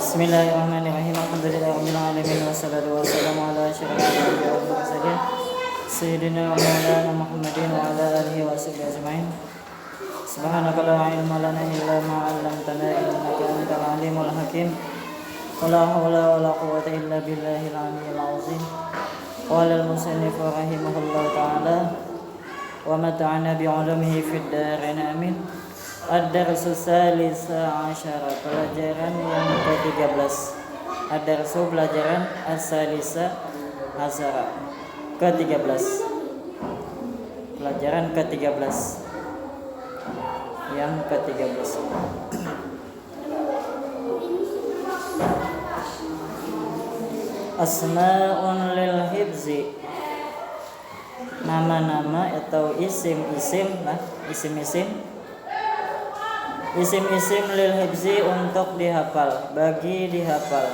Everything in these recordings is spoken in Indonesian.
Bismillahirrahmanirrahim. Alhamdulillahirabbil alamin wassalatu wassalamu ala asyrofil anbiya'i wal mursalin sayyidina wa maulana Muhammadin wa ala alihi wa sahbihi ajmain. Subhanaka la ilma lana illa ma 'allamtana innaka antal alimul hakim. Wala haula wala quwwata illa billahil aliyyil azim. Qala al-musannif rahimahullahu ta'ala wa mata'ana bi'ulumihi fid darin amin. Ad-darsu salisa asyara, pelajaran yang ke-13. Ad-darsu pelajaran as-salisa asyara, ke-13. Pelajaran ke-13. Yang ke-13. Asma'un lil hibzi, nama-nama atau isim-isim lah, isim-isim lil hibzi untuk dihafal, bagi dihafal.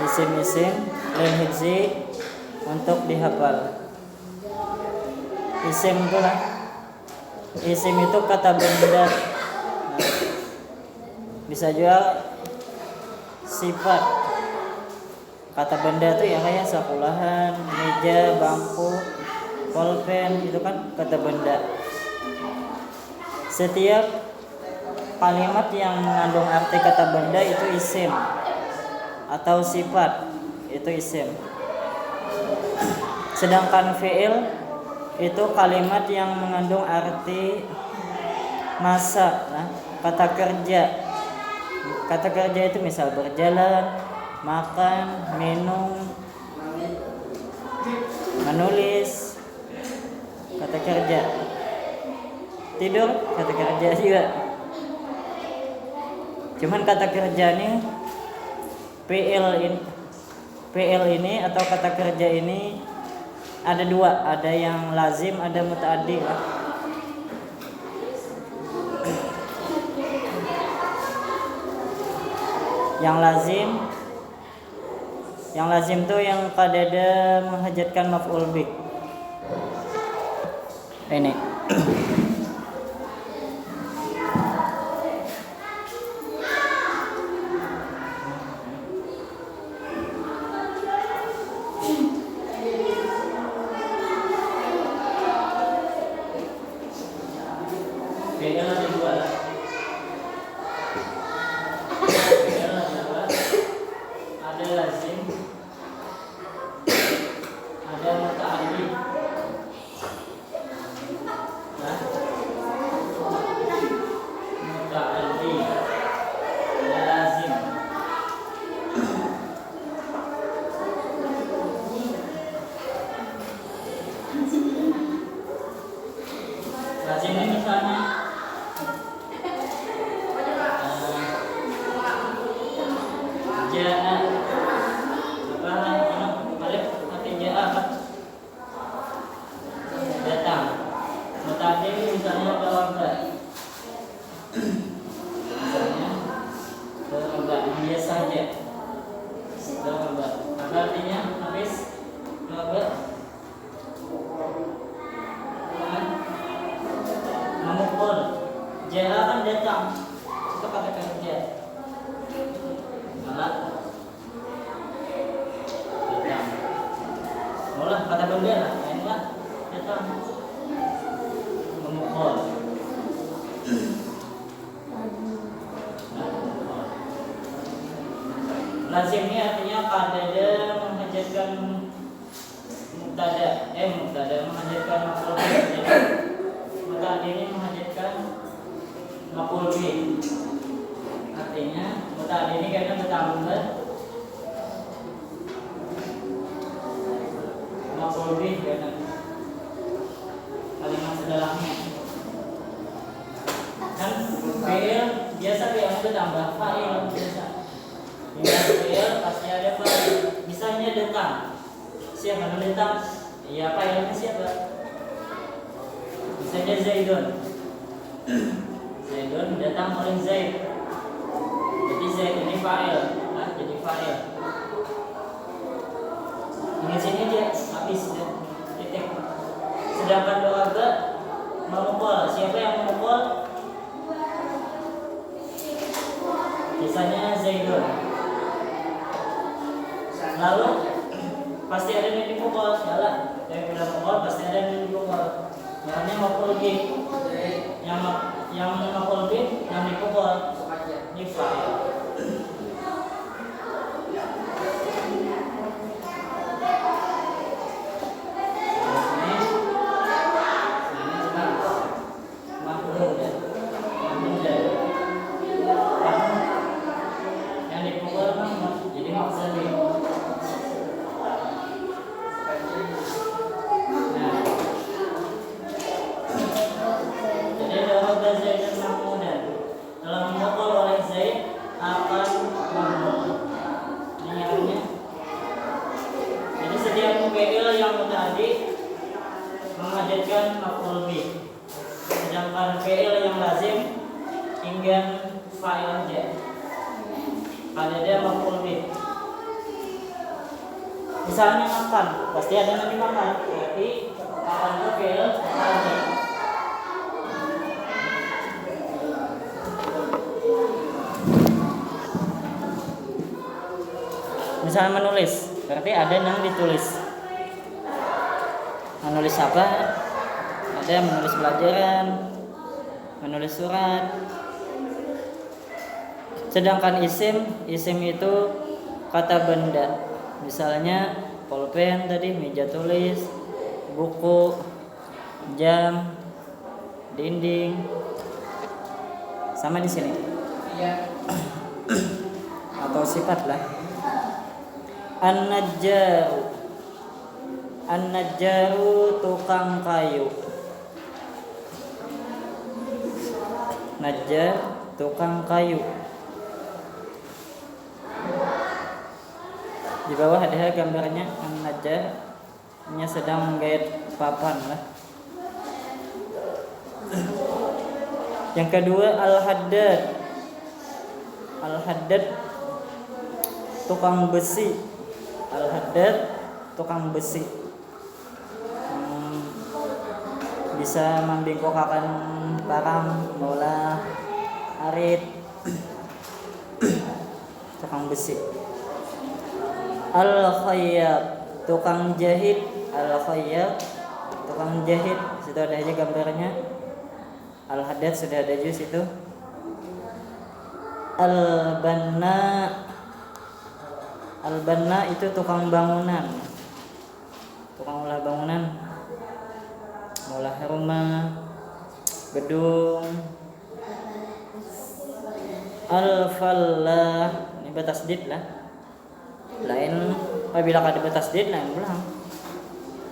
Isim-isim lil hibzi untuk dihafal. Isim itu lah, isim itu kata benda. Bisa juga sifat. Kata benda itu ya kayak sekolahan, meja, bangku, pulpen, itu kan kata benda. Setiap kalimat yang mengandung arti kata benda itu isim atau sifat, itu isim. Sedangkan fi'il itu kalimat yang mengandung arti masa, nah, kata kerja. Kata kerja itu misal berjalan, makan, minum, menulis, kata kerja. Tidur, kata kerja juga. Cuman kata kerja ini PL ini atau kata kerja ini ada dua, ada yang lazim, ada mutaaddi. Yang lazim tuh yang qadada menghajatkan maf'ul bih. Ini. Lazim ini artinya qadada menghajatkan mubtada, menghajatkan maf'ul bih. Mubtada ini menghajatkan maf'ul bih. Artinya mubtada ini karena bertambah maf'ul bih karena kalimat setelahnya. Kan fi'il biasa fi'il itu tambah fa'il biasa. Fi'il pasti ada fa'il. Misalnya datang. Siapa yang datang? Iya, fa'ilnya siapa? Misalnya Zaidun. Zaidun datang oleh Zaid. Jadi Zaid ini fa'il. Nah, jadi fa'il. Di sini dia habis titik. Sedangkan doa memukul, siapa yang memukul? misalnya Zaidun. Lalu pasti ada yang dipukul, salah. Saya bilang pukul pasti ada yang dipukul. Makanya maf'ul bih. Yang maf'ul bih yang dipukul ini fa'il. Menghadirkan maf'ul bih, sedangkan fi'il yang lazim inggan fa'il aja. Kalau dia maf'ul bih, misalnya makan, pasti ada yang dimakan, berarti akan ke fi'il lazim. Misalnya menulis, berarti ada yang ditulis. Menulis apa? Ada yang menulis pelajaran, menulis surat. Sedangkan isim itu kata benda. Misalnya pulpen tadi, meja tulis, buku, jam, dinding. Sama di sini. Atau sifat lah. An-najjaru tukang kayu. Najjar tukang kayu. Di bawah ada gambarnya an-najjar, nya sedang menggait papan lah. Yang kedua al-haddad. Al-haddad tukang besi. Al-haddad tukang besi. Bisa membengkokkan barang, bola, arit, tukang besi. Al-khayyat tukang jahit. Al-khayyat tukang jahit. Situ ada aja gambarnya. Al-haddad sudah ada juga situ. Al-banna. Al-banna itu tukang bangunan. Tukang olah bangunan. Olah rumah, gedung. Al-fallah, ini bertasdid lah. Lain apabila kada bertasdid lain ulang.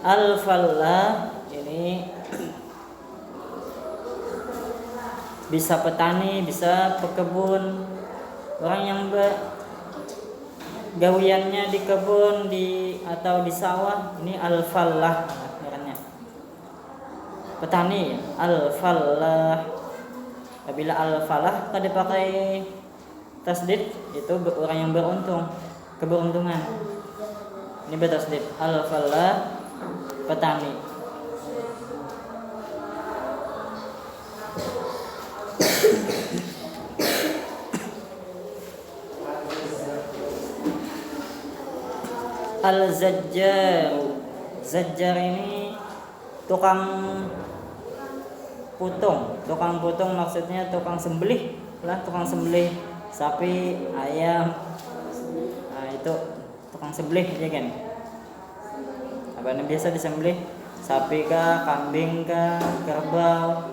Al-fallah ini bisa petani, bisa pekebun. Orang yang gawiannya di kebun atau di sawah, ini al-fallah. Petani, al-fallah. Apabila al-falah kada pakai tasdid, itu orang yang beruntung, keberuntungan. Ini bertasdid, al-falah, petani. Al-zajjar. Zajjar ini tukang putung maksudnya tukang sembelih lah, tukang sembelih sapi, ayam. Nah, itu tukang sembelih ya kan. Apa yang biasa disembelih? Sapi kah, kambing kah, kerbau.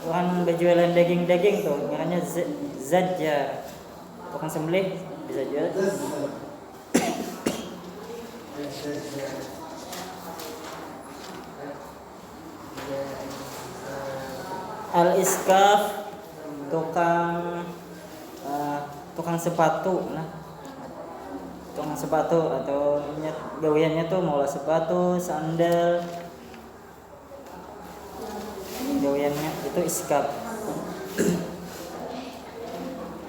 Orang berjualan daging tuh, namanya zajjar. Tukang sembelih bisa jual. Al-iskaf tukang sepatu lah. Tukang sepatu atau gawiannya tuh mau sepatu, sandal. Gawiannya itu iskaf.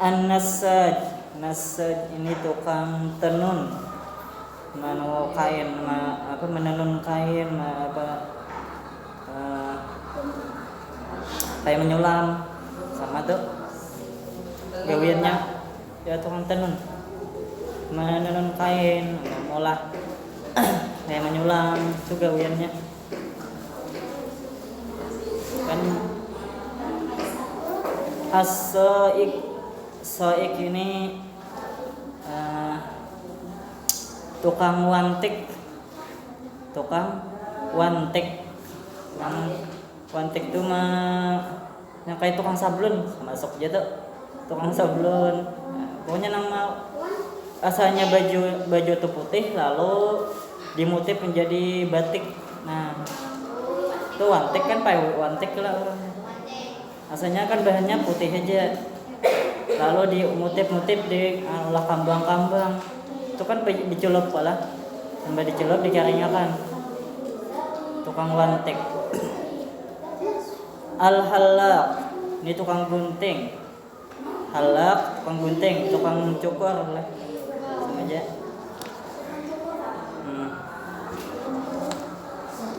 An-nasaj. Nasaj ini tukang tenun. Menenun kain, kayak menyulam sama tuh gawiannya ya tukang tenun, menenun kain, mengolah kayak menyulam itu gawiannya kan. Soik ini tukang wantik. Yang wantik itu yang kayak tukang sablon, masuk aja tuh tukang sablon. Pokoknya nama asalnya baju itu putih lalu dimotif menjadi batik. Nah itu wantik kan, pakai wantik lah orangnya. Asalnya kan bahannya putih aja, lalu dimotif di olah kambang. Itu kan dicelup lah, sampai dicelup dikaringakan. Tukang wantik. Al-halaq ini tukang gunting. Halaq tukang gunting, tukang cukur lah, sama aja.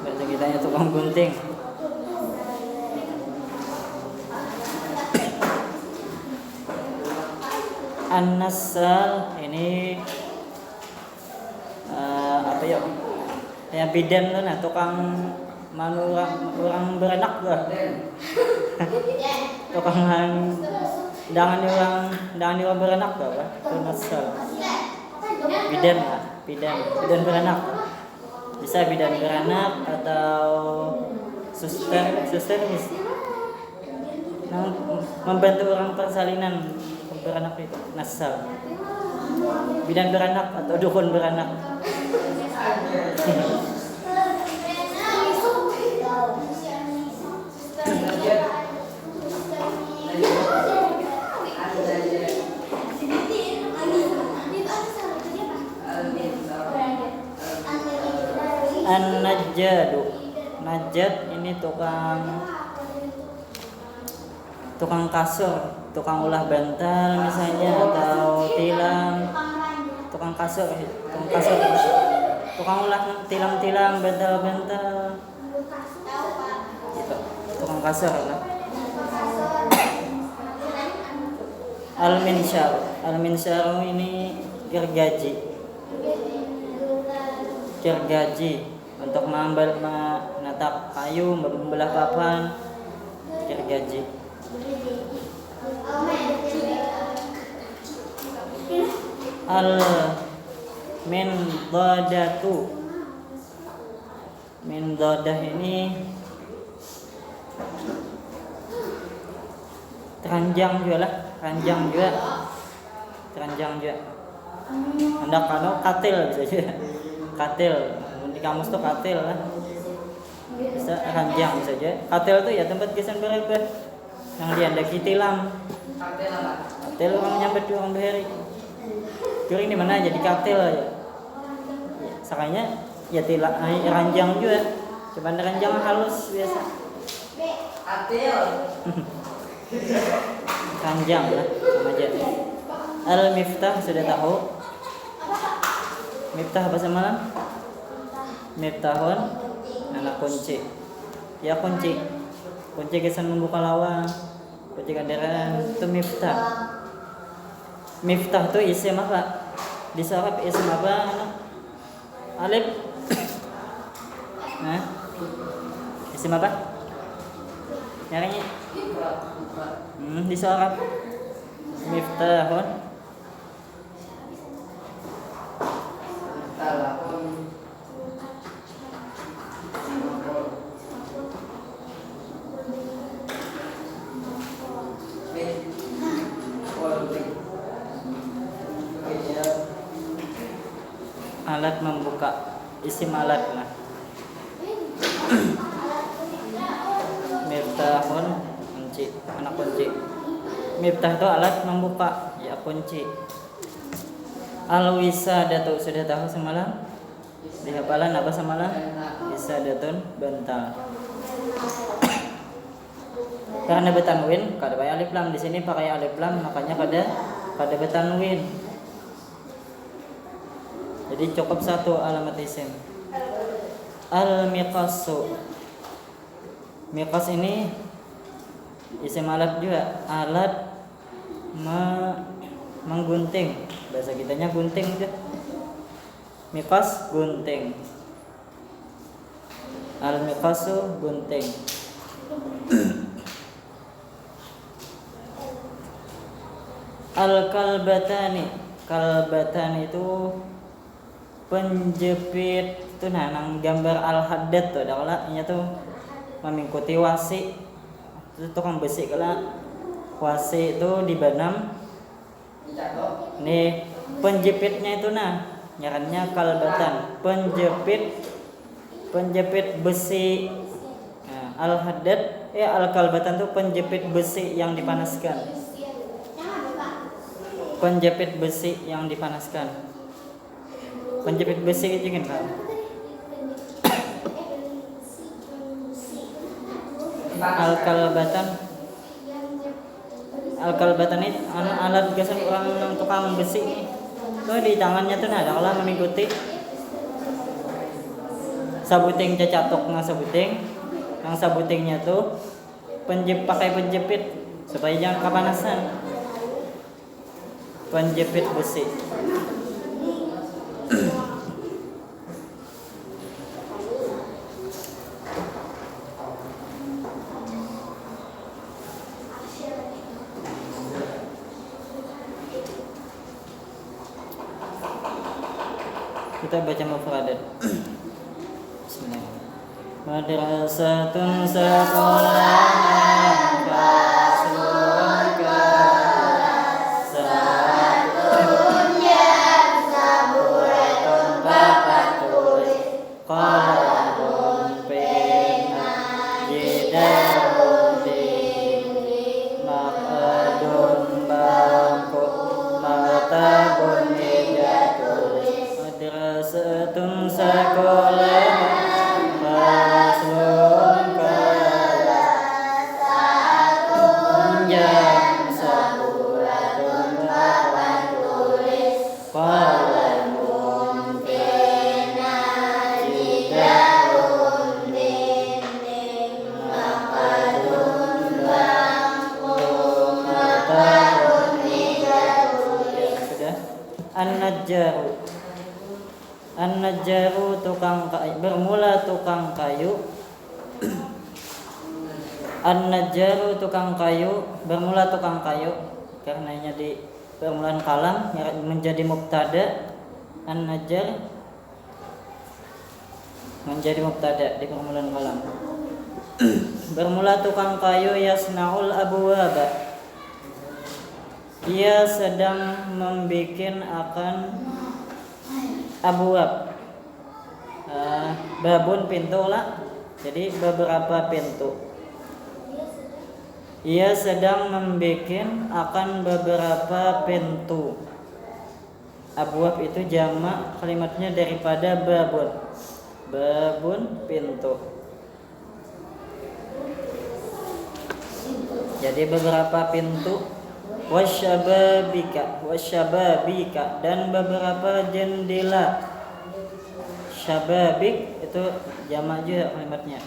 Bahasa kitanya tukang gunting. An-nassal ini apa ya? Ya bidan tuh, nah tukang orang beranak lah. Tukang dangan orang beranak lah, itu nassal. Bidan beranak. Bisa bidan beranak atau suster membantu orang persalinan beranak itu nassal. Bidan beranak atau dukun beranak. An-najjadu. Najjad ini tukang kasur, tukang ulah bantal misalnya, atau tilam. Tukang kasur, tukang ulah tilam, bantal gitu. Tukang kasur lah. Al-minsyar ini gergaji untuk menatap kayu, membelah papan, gergaji. Al-mindadatu. Mindadah ini keranjang juga. Hendak katil saja. Katil di kamus tuh katil lah. Bisa keranjang saja. Katil tuh ya tempat gesan berapa? Yang diandaki tilam. Katil orang nyambet orang beheri. Curing di mana jadi katil ya. Sakanya ya tilam ranjang juga. Cuman ranjang halus biasa. Katil. Ranjang lah sama aja. Al-miftah sudah tahu. Miftah bahasa mana? Miftahun anak kunci. Ya kunci kesan membuka lawang, kunci kendaraan itu miftah. Miftah itu isim apa? Di Arab isim apa? Alif. Nah, isim apa? Nyarinya. Di Arab miftahun. Alat membuka, isim alat lah. Miftahun kunci, anak kunci. Miftah itu alat membuka, ya kunci. Al-wisadatu sudah tahu semalam? Di hafalan apa semalam? Wisadatun bantal. Karena betanwin, kada pakai alif lam. Di sini pakai alif lam, makanya kada betanwin. Jadi cukup satu alamat isim. Al-miqasu. Miqas ini isim alat juga, alat menggunting. Bahasa kitanya gunting itu. Miqas gunting. Al-miqasu gunting. Al-kalbatani. Kalbatani itu penjepit itu nang gambar al-haddad tuh adalah nya tuh mengikuti wasi. Itu tukang besi kala wasi itu dibanam. Nih penjepitnya itu ngarannya kalbatan, penjepit besi. Al-haddad al-kalbatan tuh penjepit besi yang dipanaskan. Penjepit besi yang dipanaskan. Penjepit besi itu kan. Al-kalbatan itu alat biasa orang tukang besi nih. Tuh di tangannya tuh ada kalau mengikuti sabuting cacatok sabuting. Yang sabutingnya tuh pakai penjepit supaya jangan kepanasan. Penjepit besi. Kita baca mufradat. Bismillah. Madrasatun sekolah faslun satuun yang saburatun papan tulis qalamun pena jidarun dinding maqadun bangku matabun meja tulis. Madrasatun sekolah faslun satuun yang saburatun papan tulis qalamun pena jidarun dinding maqadun bangku matabun meja tulis. Sudah. An-najjaru tukang kayu, bermula tukang kayu. An-najjaru tukang kayu, bermula tukang kayu. Karenanya di permulaan kalam menjadi mubtada. An-najjar menjadi mubtada di permulaan kalam. Bermula tukang kayu yasnaul abwaba. Dia sedang membikin akan abwab. Babun pintu lah. Jadi beberapa pintu. Ia sedang membikin akan beberapa pintu. Abwab itu jamak kalimatnya daripada babun. Babun pintu. Jadi beberapa pintu. Wasyababika dan beberapa jendela. Syababik itu jamak juga kalimatnya.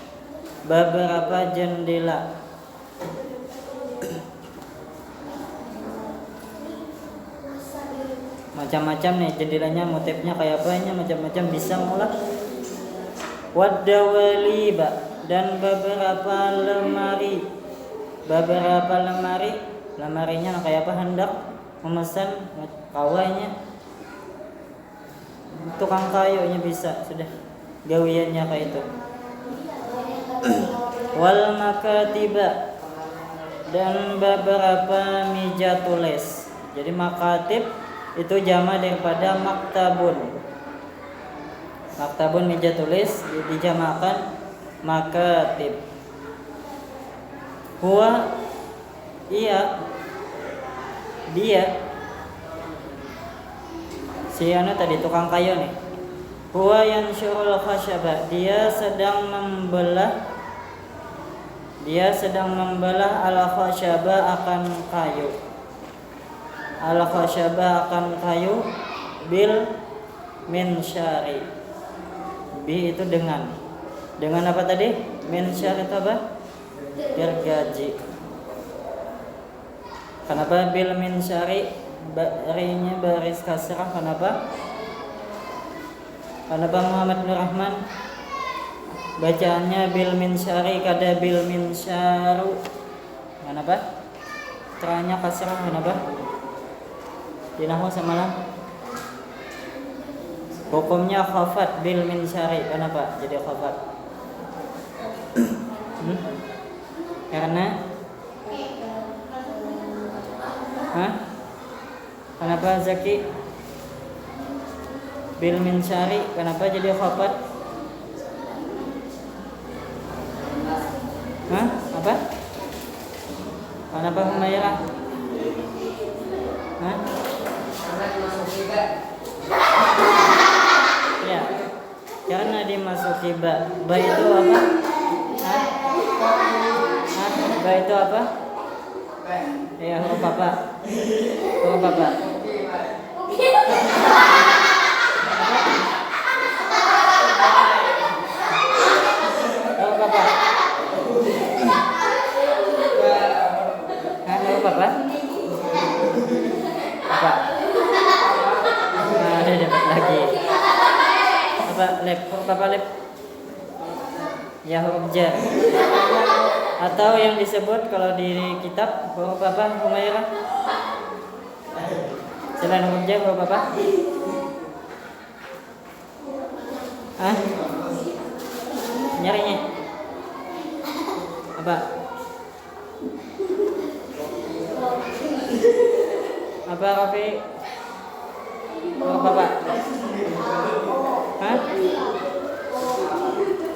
Beberapa jendela. Macam-macam nih jendelanya, motifnya kayak apanya, macam-macam bisa mulai. Wadawaliba dan beberapa lemari. Lemarinya kayak apa, hendak memesan kawainya. Tukang kayunya bisa, sudah gawiannya kayak itu. Wal makatiba dan beberapa meja tulis. Jadi makatib itu jama daripada maktabun. Maktabun meja tulis dijamakan makatib. Huwa dia si tadi tukang kayu nih. Huwa yansyurul khasyaba, dia sedang membelah al khasyaba akan kayu. Al khasyaba akan kayu bil minsyari. Bi itu dengan apa tadi? Minsyar itu apa? Gergaji. Kenapa bil minsyari? Rinya baris kasrah. Kenapa? Kenapa Muhammad Nur Rahman? Bacaannya bil minsyari kada bil minsyaru. Kenapa? Teranya kasrah. Kenapa? Di nahwu semalam hukumnya khafat bil minsyari. Kenapa jadi khafat? Karena kenapa Zaki? Bil minsyari kenapa jadi khafat? Apa? Kenapa Humairah? Ya, karena dimasuki ba. Ba itu apa? Ba itu apa? Ya, huruf apa? Huruf apa? Huruf apa? Huruf apa? Apa? Ada dapat lagi. Apa lep? Huruf apa lep? Ya huruf jar. Atau yang disebut kalau di kitab huruf apa Humairah? Selain huruf jar huruf apa? Nyarinya apa? Apa Rafi? Huruf apa?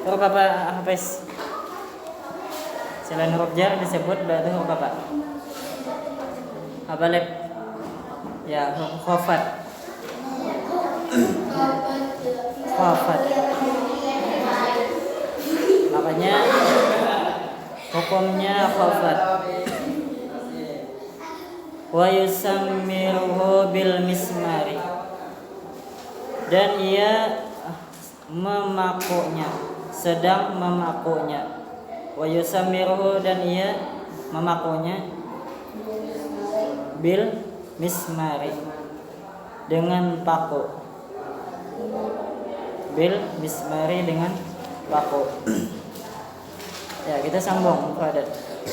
Huruf apa Hafiz? Selain huruf jar disebut berarti huruf apa? Apa lep? Ya, khafat. Khafat. Makanya hukumnya khafat. Wa yusammiruhu bil mismari. Dan ia memakunya, sedang memakunya. Wa yusammiruhu dan ia memakunya bil mismari dengan paku. Bil mismari dengan paku. Ya, kita sambung pada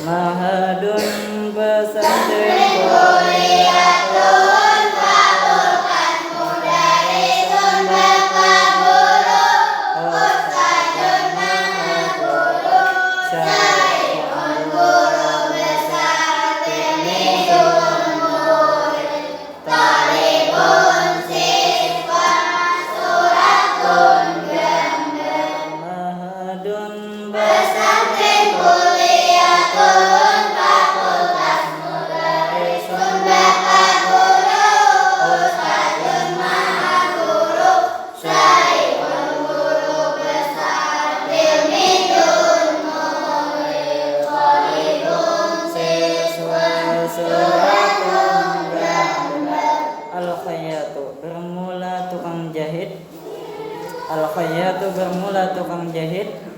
mahadun pesantren kuliahun fakultas mudarrisun bapak guru ustadzun maha guru syaikhun guru besar tilmidun murid talibun siswa suratun gambar mahadun pesantren kuliahun fakultas mudarrisun bapak guru ustadzun maha guru syaikhun guru besar tilmidun murid talibun siswa suratun gambar. Al-khayyatu bermula tukang jahit. Al-khayyatu bermula tukang jahit.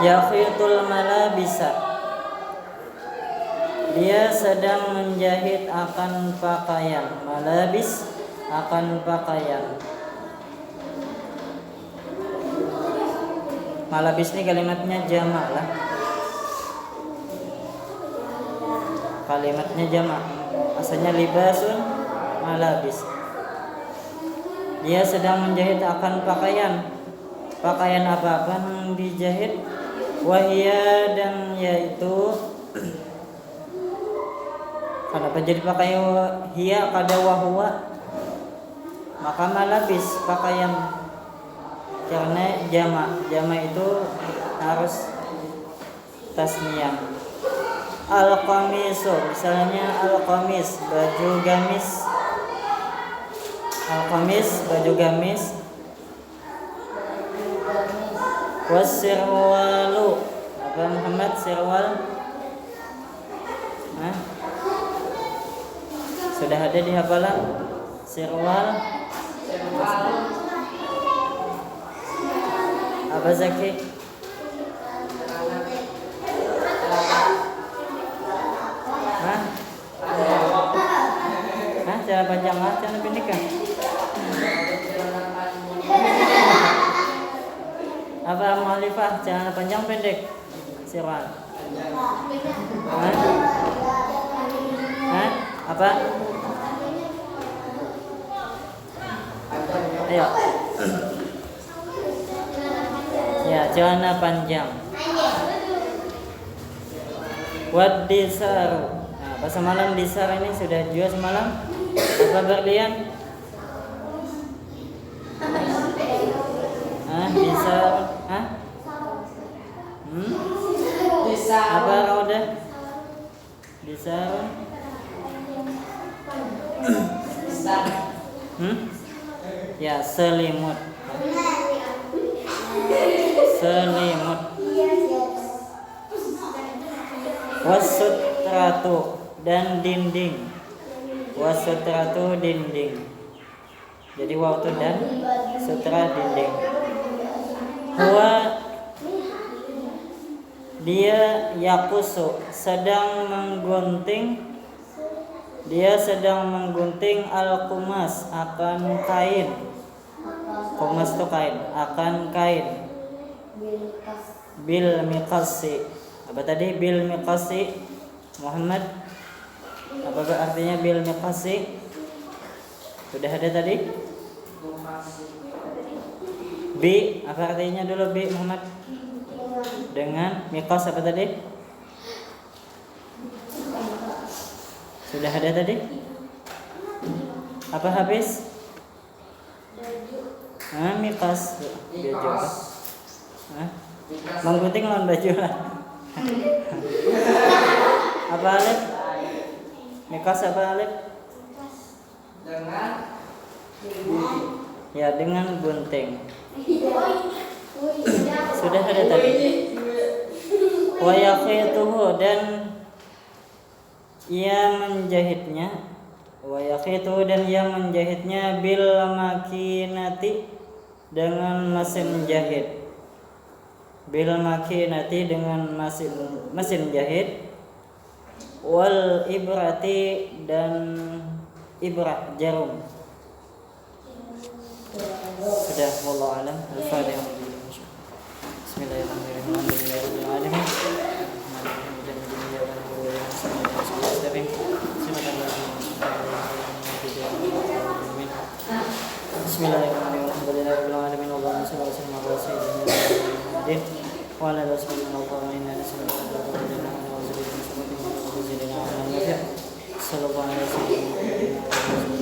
Yakhitul malabisa. Dia sedang menjahit akan pakaian. Malabis akan pakaian. Malabis ini kalimatnya jamak lah. Kalimatnya jamak. Asalnya libasun malabis. Dia sedang menjahit akan pakaian. Pakaian apa yang dijahit? Wahia dan yaitu kenapa jadi pakai hiya kada wahwa? Maka malabis pakaian karena jamak itu harus tasniyah. Al-qamisu misalnya al-qamis baju gamis. Al-qamis baju gamis. Wasirwalu apa Muhammad sirwal? Sudah ada di hafalan sirwal? Apa Zaki? pendek kan? Apa mu'alifah celana panjang pendek? Siapa? Hah? Hah? Apa? Ayo. Ya, celana panjang. Wad disaru. Nah, pas semalam disar ini sudah jual semalam. Apa berlian? Disar. Hah? Apa roda? Disar. Ya, selimut. Selimut. Wasutratu dan dinding. Wasutratu dinding. Jadi waktu dan sutra dinding. Huwa dia yakusu sedang menggunting. Dia sedang menggunting al-kumas akan kain. Kumas itu kain, akan kain. Bil miqasi. Apa tadi bil miqasi? Muhammad. Apa artinya bil miqasi? Sudah ada tadi? Bi, apa artinya dulu bi Muhammad? Dengan miqas apa tadi? Sudah ada tadi? Apa habis? Miqas. Baju apa? Menggunting lawan baju lah. Apa alif? Miqas apa alif? Ya, dengan gunting. Sudah ada tadi. Wa yaqituhu dan ia menjahitnya. Wa yaqituhu dan ia menjahitnya bil makinati dengan mesin jahit. Bil makinati dengan mesin jahit. Wal ibrati dan ibrah jarum. Sudah, wallahu alam. Al-Fatihah. Bismillahirrahmanirrahim. Bismillahirrahmanirrahim. Allahumma shalli wa sallim ala sayyidina Muhammadin wa ala alihi wa sahbihi wa sallam. Sallallahu alaihi wasallam.